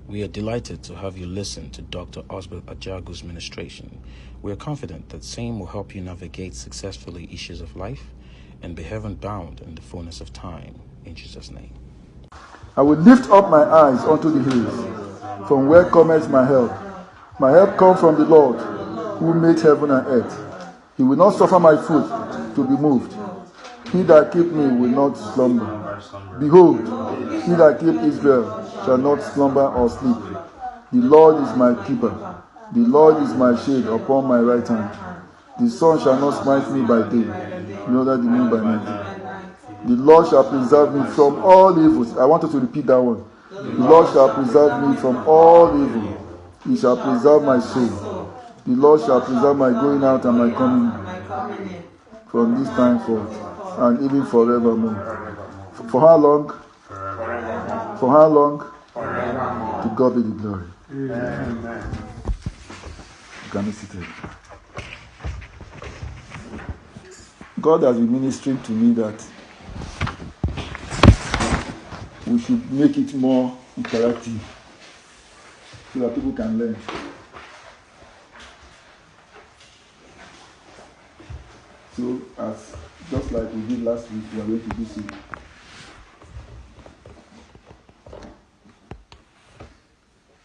We are delighted to have you listen to Dr. Osbert Ajagu's ministration. We are confident that same will help you navigate successfully issues of life and be heaven-bound in the fullness of time. In Jesus' name. I will lift up my eyes unto the hills, from where cometh my help. My help comes from the Lord, who made heaven and earth. He will not suffer my foot to be moved. He that keep me will not slumber. Behold, he that keep Israel shall not slumber or sleep. The Lord is my keeper. The Lord is my shade upon my right hand. The sun shall not smite me by day, nor the moon by night. The Lord shall preserve me from all evils. I want you to repeat that one. The Lord shall preserve me from all evil. He shall preserve my soul. The Lord shall preserve my going out and my coming in from this time forth and even forevermore. For how long? For how long? To God be the glory. Amen. You can be seated. God has been ministering to me that we should make it more interactive so that people can learn. So, as just like we did last week, we are going to do so.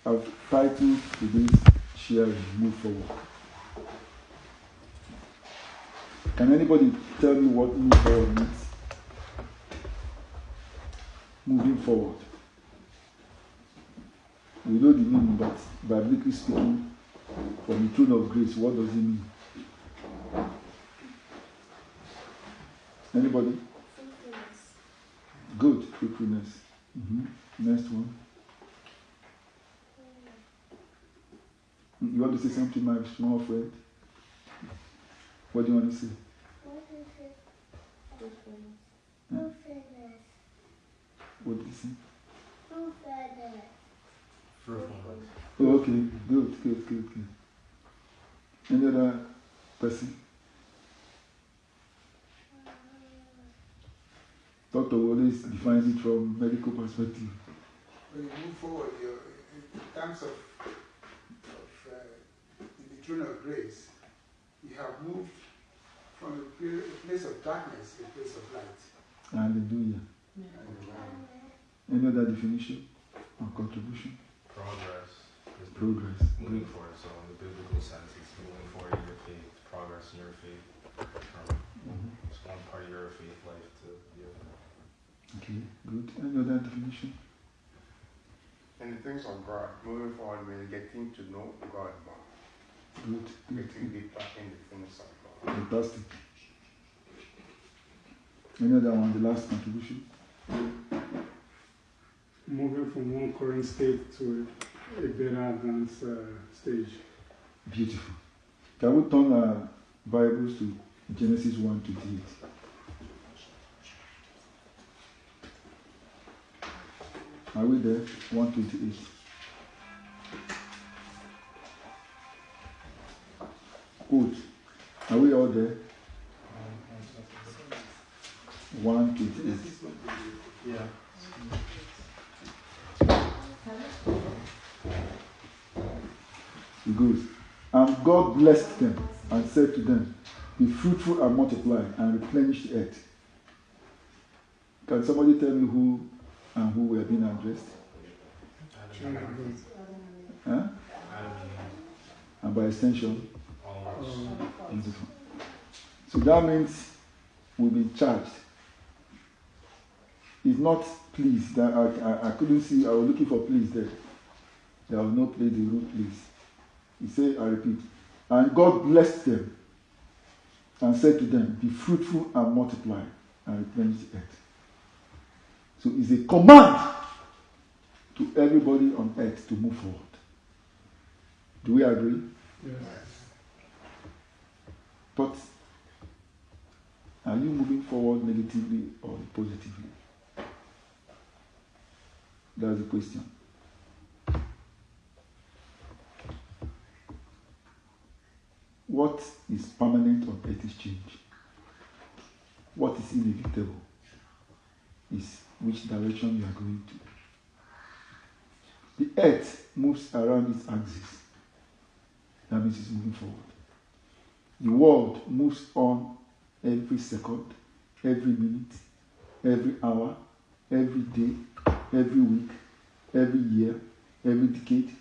I've titled today's sharing Move Forward. Can anybody tell me what move forward means? Moving forward. We know the meaning, but biblically speaking, from the throne of grace, what does it mean? Anybody? Faithfulness. Good, faithfulness. Next one. You want to say something, my small friend? What do you want to say? Fruitfulness. What did you say? Fruitfulness. Oh, okay, good. Any other person? Dr. Wallace defines it from medical perspective. When you move forward, in terms of the throne of grace, you have moved from a place of darkness to a place of light. Hallelujah. Any other definition or contribution? Progress. Progress. Moving forward, so in the biblical sense, it's moving forward in your faith, progress in your faith. It's one part of your faith life to the other. Okay, good. Any other definition? And the things of God, moving forward, we're getting to know God more. Good. Getting deeper in the things of God. Fantastic. Any other one? The last contribution? Moving from one current state to a better advanced stage. Beautiful. Can we turn our Bibles to Genesis 1:28? Are we there? 1:28. Good. Are we all there? 1:28. Yeah. Good. And God blessed them and said to them, be fruitful and multiply and replenish the earth. Can somebody tell me who and who were being addressed? Huh? And by extension, beautiful. So that means we'll be charged. It's not please. That I couldn't see. I was looking for please there. There was no please, the root please. He said, I repeat. And God blessed them and said to them, be fruitful and multiply and replenish the earth. So it's a command to everybody on earth to move forward. Do we agree? Yes. But are you moving forward negatively or positively? That's the question. What is permanent on earth is change. What is inevitable is which direction you are going to. The earth moves around its axis. That means it's moving forward. The world moves on every second, every minute, every hour, every day, every week, every year, every decade,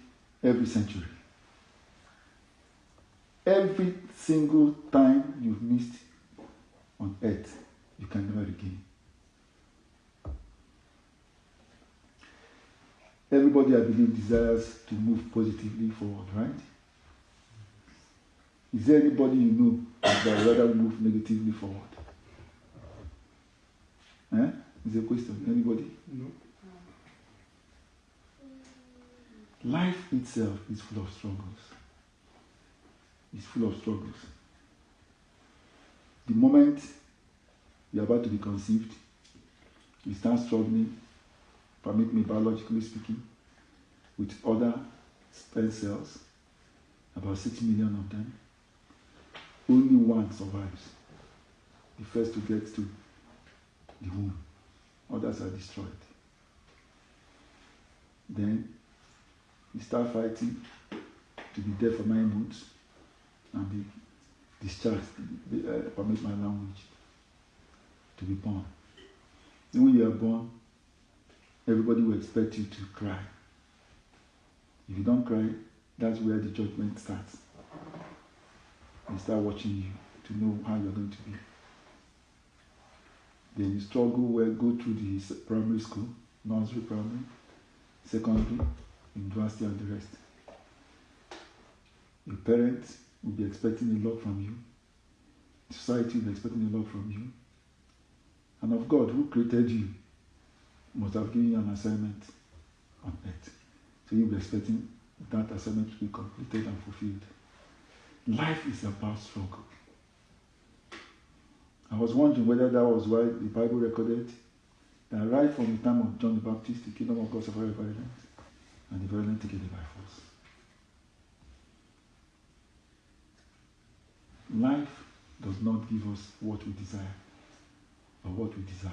every century. Every single time you've missed on earth, you can never regain. Everybody, I believe, desires to move positively forward, right? Is there anybody you know that would rather move negatively forward? Is there a question? Anybody? No. Life itself is full of struggles. It's full of struggles. The moment you're about to be conceived, you start struggling, permit me, biologically speaking, with other sperm cells, about 6 million of them. Only one survives. The first to get to the womb. Others are destroyed. Then you start fighting to be there for 9 months and be discharged, permit my language, to be born. Then when you are born, everybody will expect you to cry. If you don't cry, that's where the judgment starts. They start watching you to know how you're going to be. Then you struggle, go through the primary school, nursery, primary, secondary, university, and the rest. Your parents will be expecting a lot from you. Society will be expecting a lot from you. And of God, who created you, must have given you an assignment on earth. So you'll be expecting that assignment to be completed and fulfilled. Life is about struggle. I was wondering whether that was why the Bible recorded that right from the time of John the Baptist, the kingdom of God suffered violence, and the violent take it by force. Life does not give us what we desire, but what we deserve.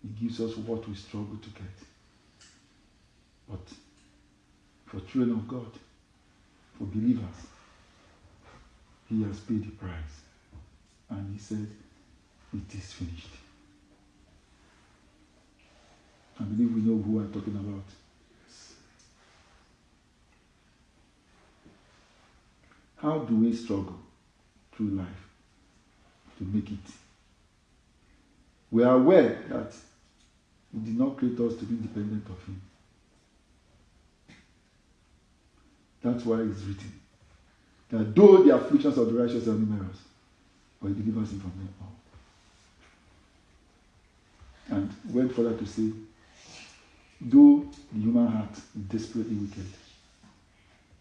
It gives us what we struggle to get. But for children of God, for believers, He has paid the price. And He said, it is finished. I believe we know who I'm talking about. How do we struggle through life to make it? We are aware that He did not create us to be dependent of Him. That's why it's written that though the afflictions of the righteous are numerous, but He delivers him from them all. And went further to say, though the human heart is desperately wicked,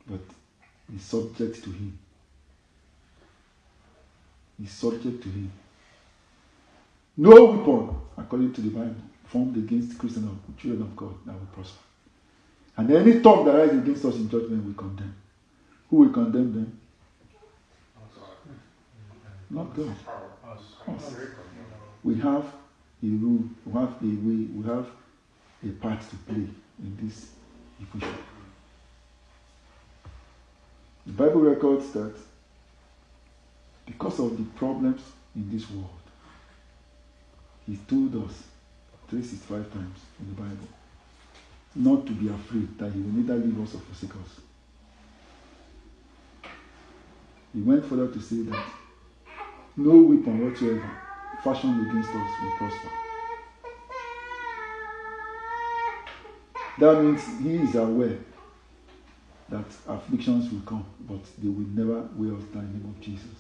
but is subject to Him. Is subject to Him. No weapon, according to the Bible, formed against Christians or children of God that will prosper. And any tongue that rises against us in judgment we condemn. Who will condemn them? Not God. Us. We have a rule, we have a way, we have a part to play in this equation. The Bible records that because of the problems in this world, He told us 365 times in the Bible not to be afraid that He will neither leave us or forsake us. He went further to say that no weapon whatsoever fashioned against us will prosper. That means He is aware that afflictions will come, but they will never weigh us down in the name of Jesus.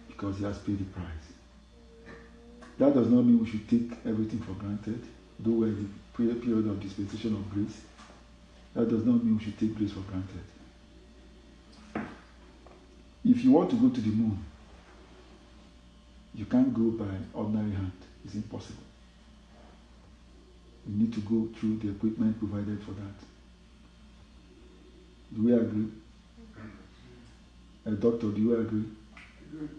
Because He has paid the price. That does not mean we should take everything for granted, though we're in the period of dispensation of grace. That does not mean we should take grace for granted. If you want to go to the moon, you can't go by ordinary hand. It's impossible. You need to go through the equipment provided for that. Do we agree? A doctor, do you agree? Good.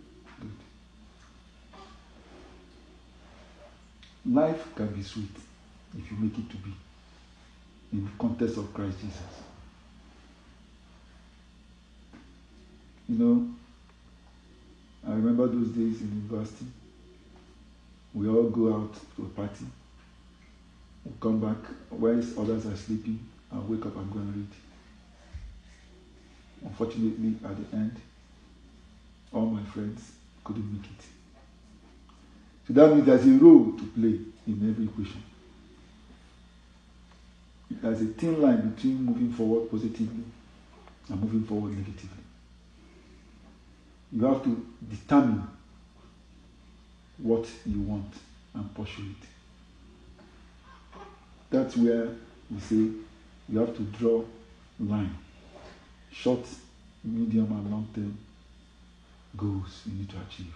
Life can be sweet. if you make it to be in the context of Christ Jesus. You know, I remember those days in university. We all go out to a party. We come back, whilst others are sleeping, I wake up and go and read. Unfortunately, at the end, all my friends couldn't make it. So that means there's a role to play in every equation. There's a thin line between moving forward positively and moving forward negatively. You have to determine what you want and pursue it. That's where we say you have to draw line. Short, medium, and long-term goals you need to achieve.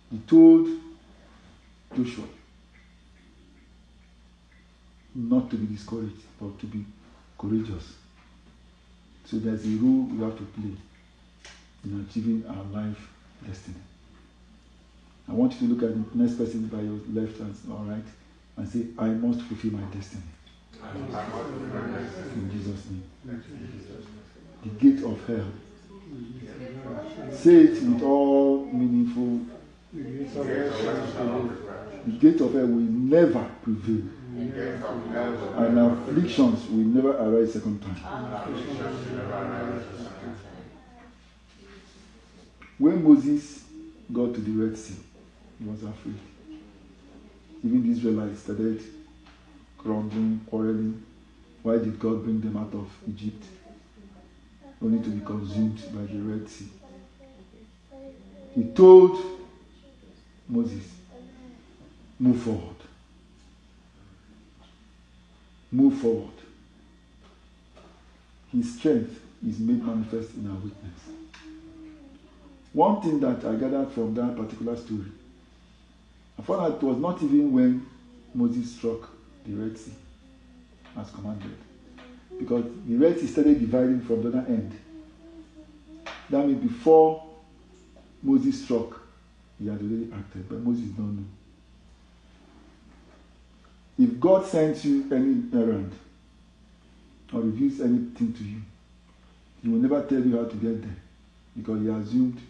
He told Joshua not to be discouraged, but to be courageous. So there's a role we have to play in achieving our life destiny. I want you to look at the next person by your left and all right and say, I must fulfill my destiny. In Jesus' name. The gate of hell. Say it with all meaningful. The gate of hell will never prevail. And afflictions will never arise second time. When Moses got to the Red Sea, he was afraid. Even the Israelites started grumbling, quarreling. Why did God bring them out of Egypt? Only to be consumed by the Red Sea. He told Moses, move forward. Move forward. His strength is made manifest in our weakness. One thing that I gathered from that particular story, I found out it was not even when Moses struck the Red Sea as commanded. Because the Red Sea started dividing from the other end. That means before Moses struck, he had already acted, but Moses don't know. If God sends you any errand or reveals anything to you, he will never tell you how to get there because he assumed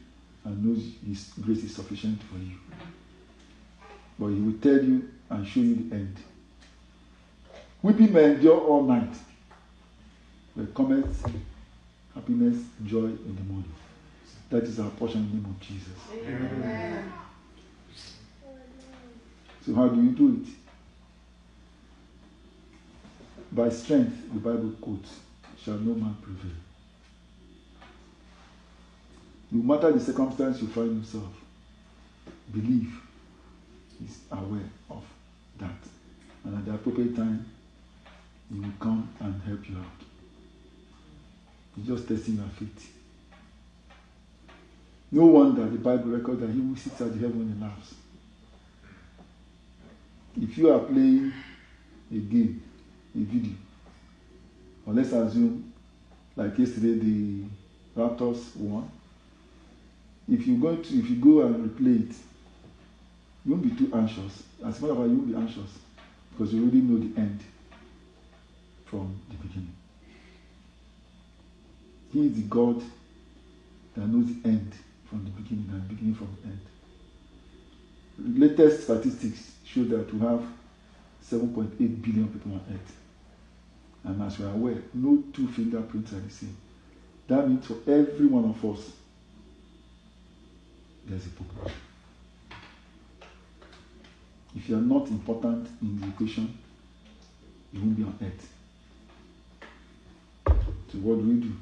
and knows his grace is sufficient for you. But he will tell you and show you the end. Weeping may endure all night, but cometh happiness, joy in the morning. That is our portion in the name of Jesus. Amen. So how do you do it? By strength, the Bible quotes, shall no man prevail. No matter the circumstance you find yourself, believe is aware of that. And at the appropriate time, he will come and help you out. He's just testing your faith. No wonder the Bible records that he who sits at the heaven laughs. If you are playing a game, a video, or let's assume, like yesterday, the Raptors won. If you go and replay it, you won't be too anxious. As a matter of fact, you won't be anxious because you already know the end from the beginning. He is the God that knows the end from the beginning and the beginning from the end. The latest statistics show that we have 7.8 billion people on Earth. And as we are aware, no two fingerprints are the same. That means for every one of us, there's a purpose. If you are not important in the equation, you won't be on Earth. So what do?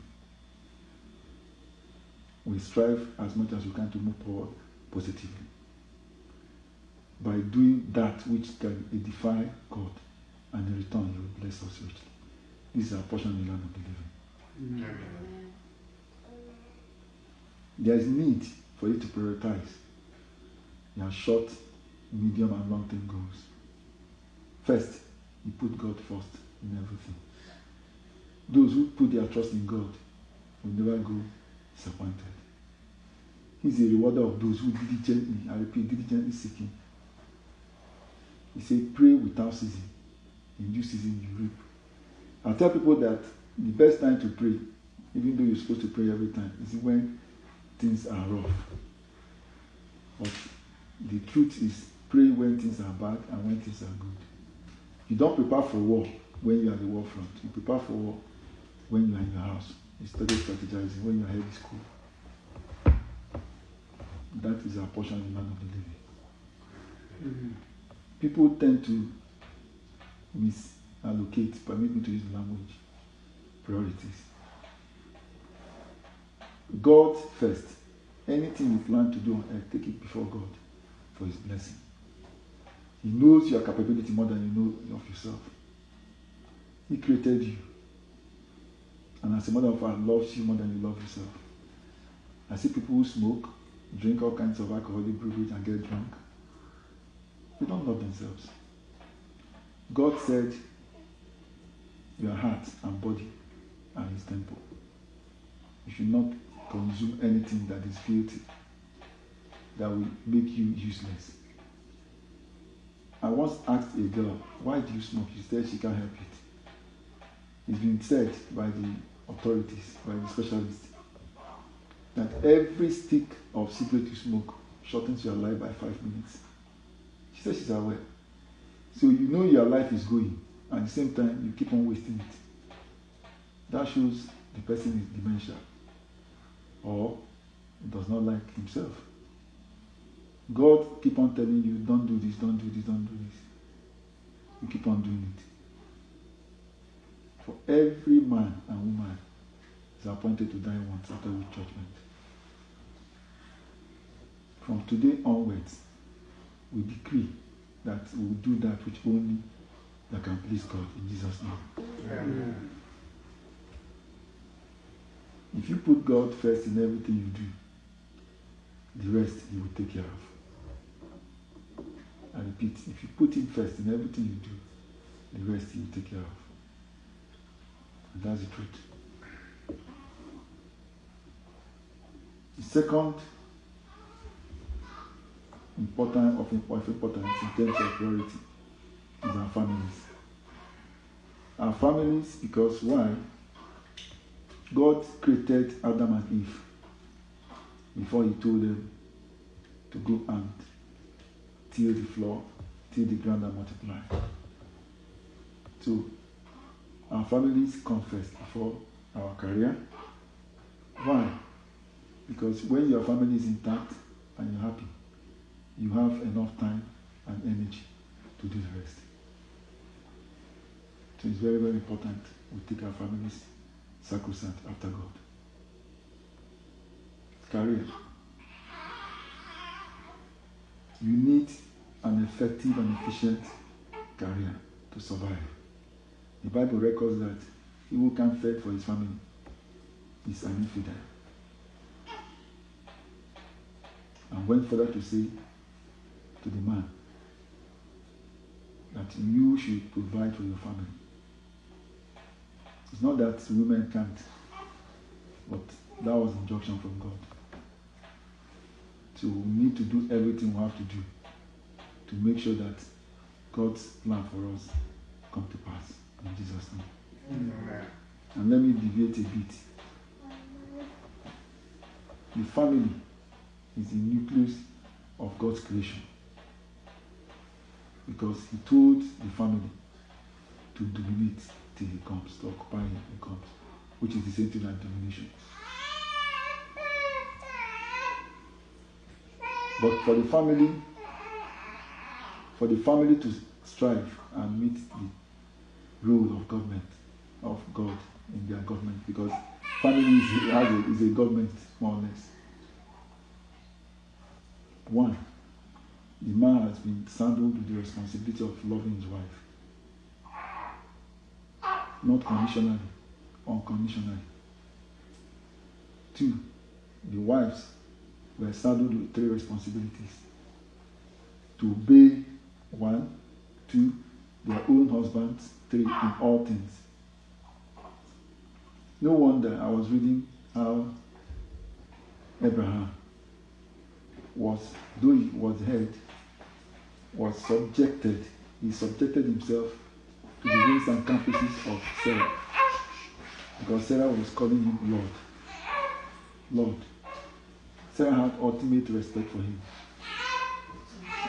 We strive as much as we can to move forward positively. By doing that which can edify God, and in return He will bless us richly. This is our portion in the land of the living. Amen. There is need for you to prioritize your short, medium, and long-term goals. First, you put God first in everything. Those who put their trust in God will never go disappointed. He's a rewarder of those who diligently, I repeat, diligently seek Him. He said, pray without ceasing. In due season you reap. I tell people that the best time to pray, even though you're supposed to pray every time, is when things are rough. But the truth is, pray when things are bad and when things are good. You don't prepare for war when you're at the war front. You prepare for war when you're in your house. You study strategizing when you're heading school. That is our portion in the land of the living. Amen. People tend to misallocate, permit me to use the language, priorities. God first. Anything you plan to do on earth, take it before God for His blessing. He knows your capability more than you know of yourself. He created you. And as a matter of fact, loves you more than you love yourself. I see people who smoke, drink all kinds of alcoholic beverage and get drunk. They don't love themselves. God said, your heart and body are His temple. You should not consume anything that is filthy, that will make you useless. I once asked a girl, why do you smoke? She said she can't help it. It's been said by the authorities, by the specialists, that every stick of cigarette you smoke shortens your life by 5 minutes. She said she's aware. So you know your life is going, and at the same time you keep on wasting it. That shows the person is dementia, or does not like himself. God keep on telling you, don't do this, don't do this, don't do this. You keep on doing it. For every man and woman is appointed to die once after the judgment. From today onwards, we decree that we will do that which only that can please God in Jesus' name. Amen. If you put God first in everything you do, the rest He will take care of. I repeat, if you put Him first in everything you do, the rest He will take care of. And that's the truth. The second importance in terms of priority is our families. Our families, because why? God created Adam and Eve before He told them to go and till the floor, till the ground and multiply. So our families come first before our career. Why? Because when your family is intact and you're happy, you have enough time and energy to do the rest. So it's very, very important we take our families sacrosanct after God. Career. You need an effective and efficient career to survive. The Bible records that he who can't fend for his family is an infidel. And went further to say to the man that you should provide for your family. It's not that women can't, but that was injunction from God. So we need to do everything we have to do to make sure that God's plan for us come to pass in Jesus' name. Amen. And let me deviate a bit. The family is the nucleus of God's creation, because He told the family to dominate till He comes, to occupy Him when He comes, which is the same thing as domination. But for the family to strive and meet the role of government, of God in their government, because family is a government, more or less. One, the man has been saddled with the responsibility of loving his wife. Not conditionally, unconditionally. Two, the wives were saddled with 3 responsibilities. To obey 1, 2, their own husbands, 3, in all things. No wonder I was reading how Abraham was, though he was head, was subjected he subjected himself to the ways and caprices of Sarah, because Sarah was calling him Lord. Lord. Sarah had ultimate respect for him.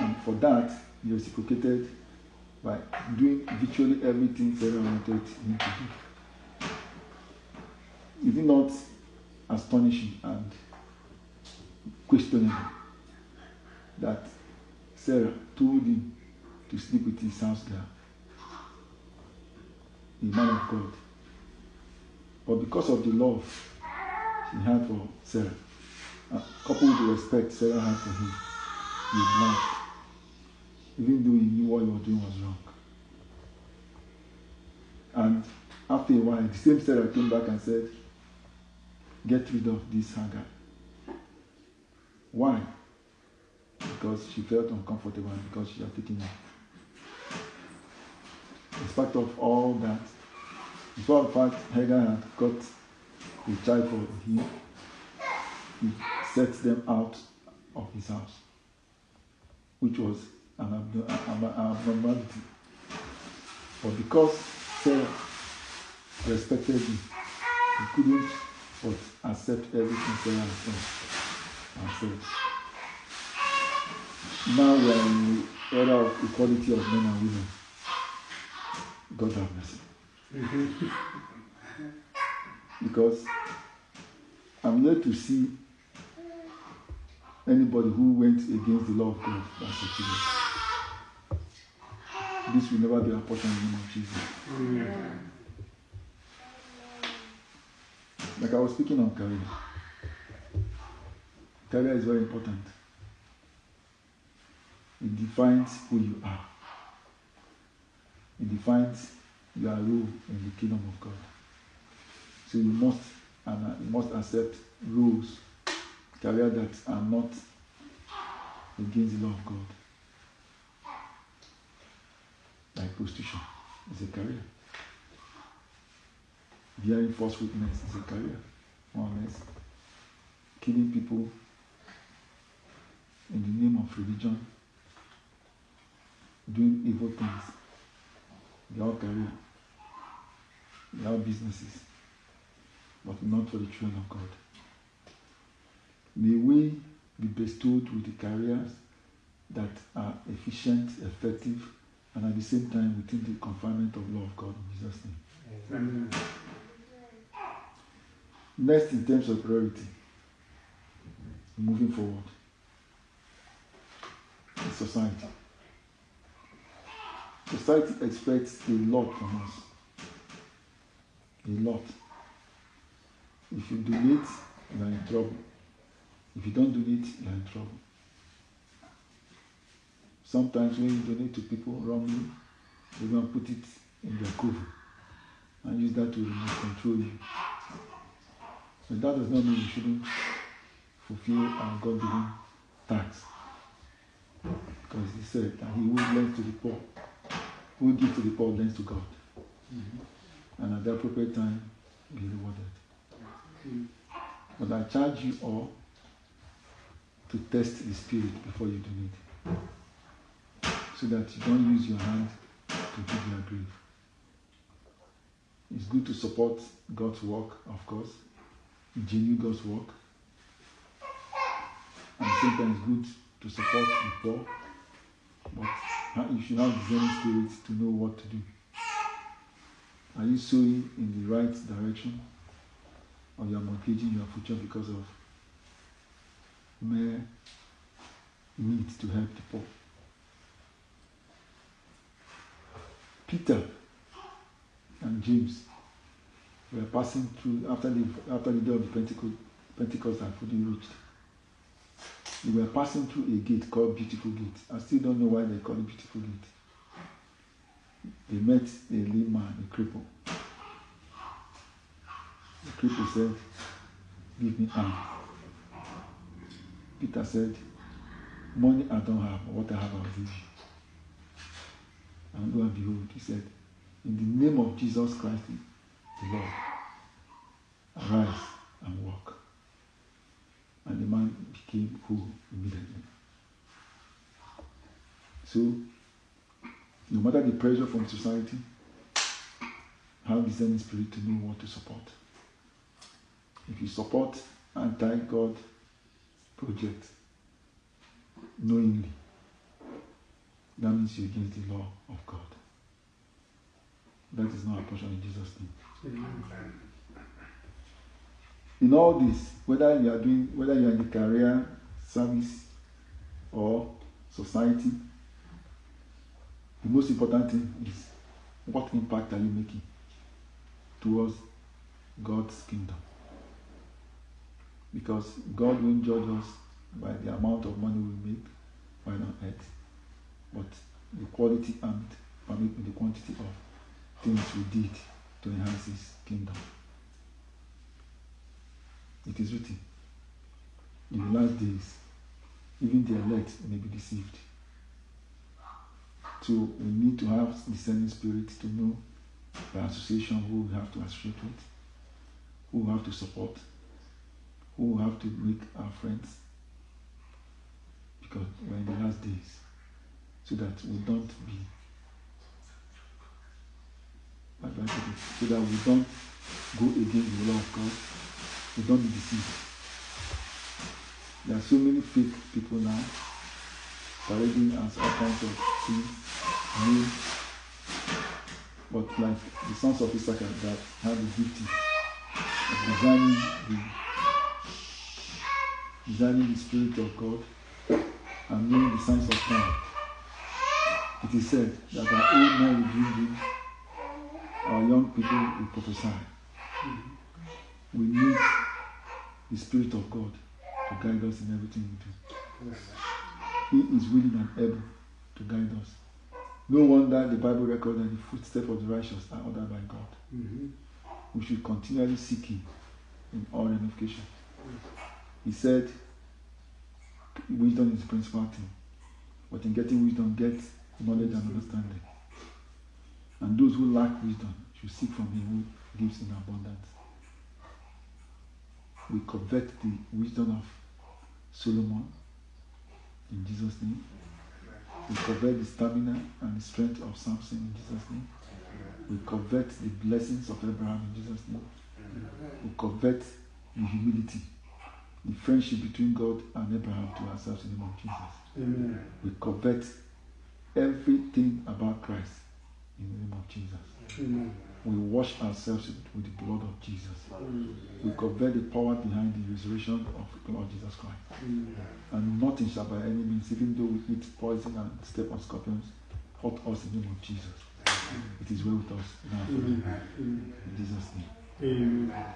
And for that, he reciprocated by doing virtually everything Sarah wanted him to do. Is it not astonishing and questionable that Sarah told him to sleep with his house girl, a man of God? But because of the love she had for Sarah, coupled with the respect Sarah had for him, he laughed, even though he knew what he was doing was wrong. And after a while, the same Sarah came back and said, get rid of this Hagar. Why? Because she felt uncomfortable and because she had taken him. In spite of all that, in spite of the fact Hagar had got a child for him, he set them out of his house, which was an abnormality. But because Sarah respected him, he couldn't but accept everything Sarah had done and said. Now we are in the era of equality of men and women. God have mercy. Because I'm yet to see anybody who went against the law of God as a child. This will never be our portion in the name of Jesus. Like I was speaking on career. Career is very important. It defines who you are. It defines your role in the kingdom of God. So you must accept rules, career that are not against the law of God. Like prostitution is a career. Bearing false witness is a career, more or less. Killing people in the name of religion, doing evil things. They are career. They are businesses, but not for the children of God. May we be bestowed with the careers that are efficient, effective, and at the same time within the confinement of law of God in Jesus' name. Amen. Next, in terms of priority, moving forward, is society. Society expects a lot from us. A lot. If you donate, you are in trouble. If you don't donate, you are in trouble. Sometimes when you donate to people wrongly, they're going to put it in their cover and use that to remote control you. But that does not mean you shouldn't fulfill our God-given tax. Because he said that he who lends to the poor, who will give to the poor, lends to God. Mm-hmm. And at the appropriate time, be rewarded. Mm-hmm. But I charge you all to test the spirit before you donate, so that you don't use your hand to dig your grave. It's good to support God's work, of course, genuine God's work. At the same time, it's good to support the poor, but you should have discerning spirit to know what to do. Are you sowing in the right direction, or you are mortgaging your future because of mere need to help the poor? Peter and James were passing through after the day of the Pentecost had fully reached. They were passing through a gate called Beautiful Gate. I still don't know why they call it Beautiful Gate. They met a lame man, a cripple. The cripple said, "Give me hand." Peter said, "Money I don't have, but what I have I'll give you." And lo and behold, he said, "In the name of Jesus Christ, the Lord, arise and walk." And the man became whole immediately. So, No matter the pressure from society, have discerning spirit to know what to support. If you support anti-God project knowingly, that means you're against the law of God. That is not a portion in Jesus' name. In all this, whether you are in the career, service, or society, the most important thing is what impact are you making towards God's kingdom? Because God won't judge us by the amount of money we make while on earth, but the quality and the quantity of things we did to enhance His kingdom. It is written, in the last days, even the elect may be deceived. So we need to have discerning spirit to know by association who we have to associate with, who we have to support, who we have to make our friends, because we're in the last days, so that we don't be, so that we don't go against the law of God, we don't be deceived. There are so many fake people now, parading as all kinds of things, new, but like the sons of Issachar that have the duty of designing the Spirit of God and knowing the signs of time. It is said that our old men will dream dreams, our young people will prophesy. We need the Spirit of God to guide us in everything we do. He is willing and able to guide us. No wonder the Bible records that the footsteps of the righteous are ordered by God. Mm-hmm. We should continually seek Him in all ramifications. He said, wisdom is the principal thing. But in getting wisdom, get knowledge and understanding. And those who lack wisdom should seek from Him who gives in abundance. We covet the wisdom of Solomon in Jesus' name. We covet the stamina and the strength of Samson in Jesus' name. We covet the blessings of Abraham in Jesus' name. We covet the humility, the friendship between God and Abraham to ourselves in the name of Jesus. Amen. We covet everything about Christ in the name of Jesus. Amen. We wash ourselves with the blood of Jesus. Amen. We covet the power behind the resurrection of the Lord Jesus Christ. Amen. And nothing shall by any means, even though we eat poison and step on scorpions, hurt us in the name of Jesus. Amen. It is well with us now. Amen. In Jesus' name. Amen.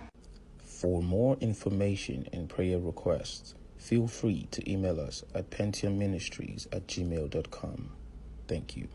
For more information and prayer requests, feel free to email us at pentiumministries@gmail.com. Thank you.